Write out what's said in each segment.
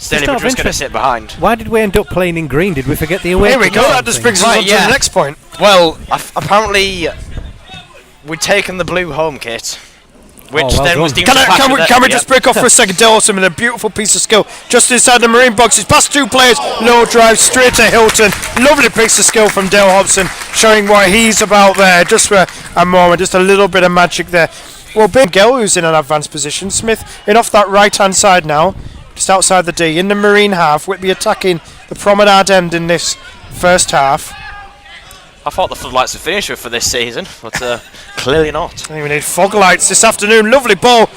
Still, he was just going to sit behind. Why did we end up playing in green? Did we forget the away? Here we go. That just brings us on to the next point. Well, apparently we'd taken the blue home kit, which then was deemed Can we just break off for a second? Dale Hobson with a beautiful piece of skill just inside the Marine box. He's past two players, low drive straight to Hilton. Lovely piece of skill from Dale Hobson, showing what he's about there. Just for a moment, just a little bit of magic there. Well, Big Gill, who's in an advanced position. Smith in off that right hand side now, just outside the D in the Marine half. Whitby attacking the promenade end in this first half. I thought the floodlights would finish for this season, but clearly not. I think we need fog lights this afternoon. Lovely ball,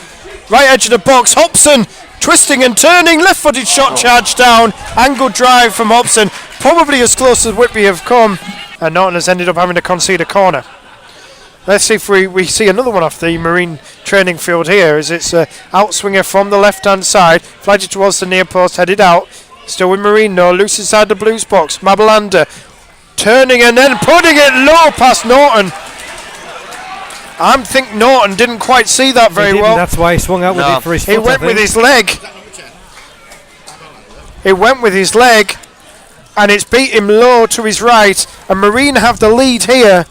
right edge of the box. Hobson twisting and turning, left-footed shot charge down. Angled drive from Hobson, probably as close as Whitby have come. And Norton has ended up having to concede a corner. Let's see if we see another one off the Marine training field here, as it's outswinger from the left-hand side. Flagged it towards the near post, headed out. Still with Marine, though, loose inside the Blues box. Mabalander turning and then putting it low past Norton. I think Norton didn't quite see that very well. That's why he swung out with it for his foot. He went with his leg. He went with his leg, and it's beat him low to his right. And Marine have the lead here.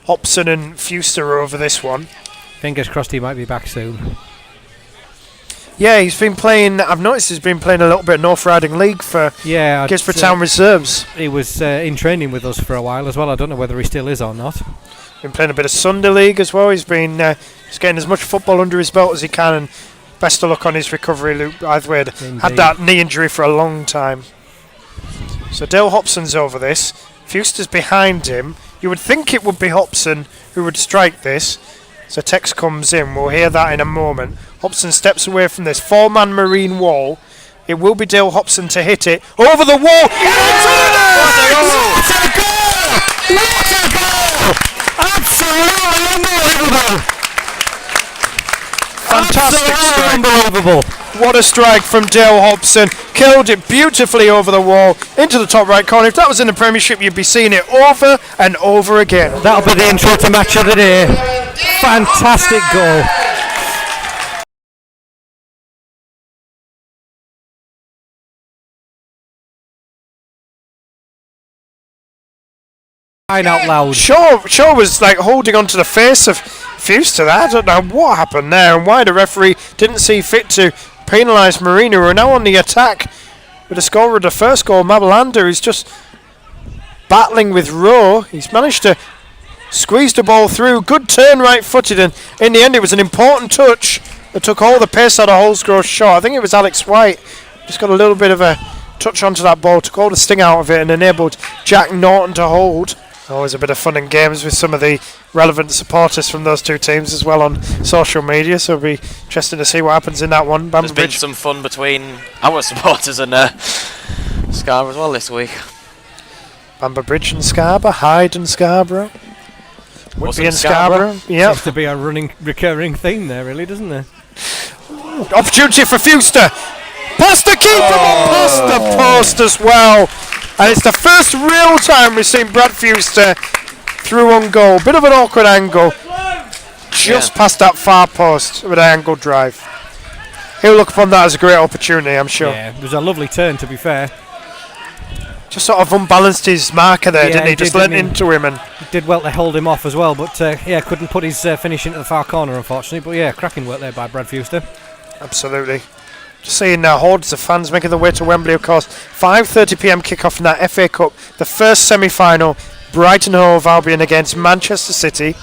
Hobson and Fuster are over this one. Fingers crossed he might be back soon. Yeah, he's been playing. I've noticed he's been playing a little bit of North Riding League for Gisborne Town Reserves. He was in training with us for a while as well. I don't know whether he still is or not. Been playing a bit of Sunday League as well. He's been just getting as much football under his belt as he can, and best of luck on his recovery. Luke Blythwade had that knee injury for a long time. So Dale Hobson's over this. Fuster's behind him. You would think it would be Hobson who would strike this. So text comes in. We'll hear that in a moment. Hobson steps away from this four-man Marine wall. It will be Dale Hobson to hit it over the wall. What a goal! What a goal! Absolutely unbelievable! Fantastic strike. Unbelievable. What a strike from Dale Hobson. Killed it beautifully over the wall into the top right corner. If that was in the Premiership, you'd be seeing it over and over again. That'll be the intro to match of the day. Fantastic goal. Out loud. Shaw was like holding onto the face of Fuster. I don't know what happened there and why the referee didn't see fit to penalise Marine, who are now on the attack with the scorer of the first goal, Mabalander, who's just battling with Rowe. He's managed to squeeze the ball through. Good turn right-footed, and in the end it was an important touch that took all the pace out of Holsgrove's shot. I think it was Alex White. Just got a little bit of a touch onto that ball, took all the sting out of it and enabled Jack Norton to hold. Always a bit of fun and games with some of the relevant supporters from those two teams as well on social media, so it'll be interesting to see what happens in that one. There's been some fun between our supporters and Scarborough as well this week. Bamber Bridge and Scarborough, Hyde and Scarborough, Whitby and Scarborough. Seems to be a recurring theme there, really, doesn't there? Opportunity for Fuster. Past the keeper, past the post as well. And it's the first real time we've seen Brad Fuster through on goal. Bit of an awkward angle. Just past that far post with an angled drive. He'll look upon that as a great opportunity, I'm sure. Yeah, it was a lovely turn, to be fair. Just sort of unbalanced his marker there, didn't he? Just leant into him. And did well to hold him off as well, but couldn't put his finish into the far corner, unfortunately. But cracking work there by Brad Fuster. Absolutely. Just seeing hordes of fans making their way to Wembley, of course. 5:30pm kickoff in that FA Cup, the first semi-final. Brighton Hove Albion against Manchester City.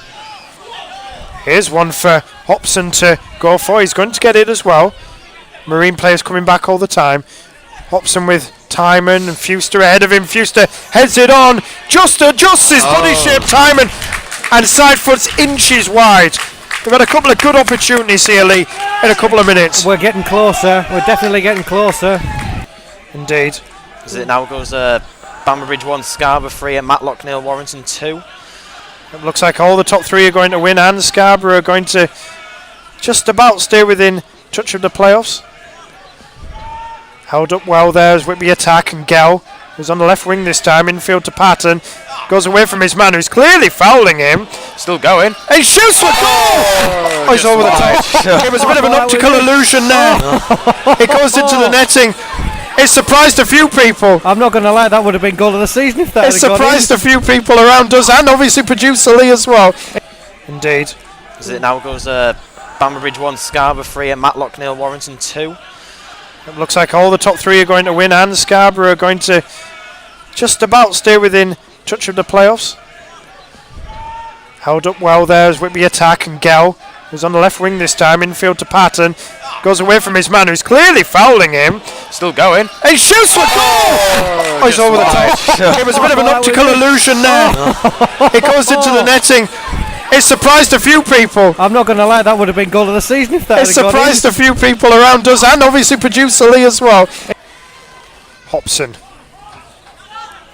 Here's one for Hobson to go for. He's going to get it as well. Marine players coming back all the time. Hobson with Timon and Fuster ahead of him. Fuster heads it on. Just adjusts his body shape, Timon, and side foot's inches wide. We've had a couple of good opportunities here, Lee, in a couple of minutes. We're getting closer. We're definitely getting closer. Indeed. As it now goes Bamber Bridge 1, Scarborough 3 and Matlock, Neil Warrington 2. It looks like all the top three are going to win, and Scarborough are going to just about stay within touch of the playoffs. Held up well there as Whitby attack, and Gell, who's on the left wing this time, infield to Patton. Goes away from his man, who's clearly fouling him. Still going. And shoots for goal! Oh, he's over the top. It was a bit of an optical illusion there. It goes into the netting. It surprised a few people. I'm not going to lie, that would have been goal of the season if that It had gone in. surprised a few people around us, and obviously producer Lee as well. Indeed. As it now goes Bamber 1, Scarborough 3, and Matlock 0, Warrington 2. It looks like all the top three are going to win, and Scarborough are going to just about stay within touch of the playoffs. Held up well there as Whitby attack, and Gell, who's on the left wing this time, infield to Patton. Goes away from his man, who's clearly fouling him. Still going. And shoots for goal! Oh, he's over the top. It was a bit of an optical illusion there. It goes into the netting. It surprised a few people. I'm not going to lie, that would have been goal of the season if that It had gone in. surprised a few people around us, and obviously producer Lee as well. Hobson.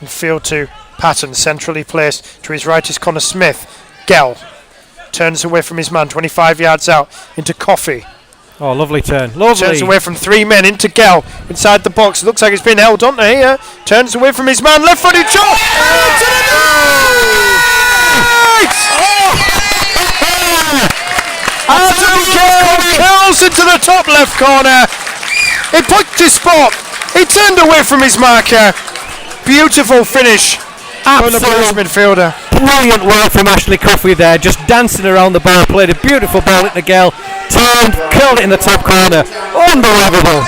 In field to Patton, centrally placed. To his right is Connor Smith. Gell turns away from his man, 25 yards out, into Coffey. Oh, lovely turn. Lovely. Turns away from three men into Gell inside the box. Looks like it's been held on here. Turns away from his man, left footed shot. To the net! Adam Gell curls into the top left corner. He picked his spot. He turned away from his marker. Beautiful finish from the Blues midfielder. Brilliant work from Ashley Coffey there, just dancing around the ball, played a beautiful ball into Gell, turned, curled it in the top corner. Unbelievable.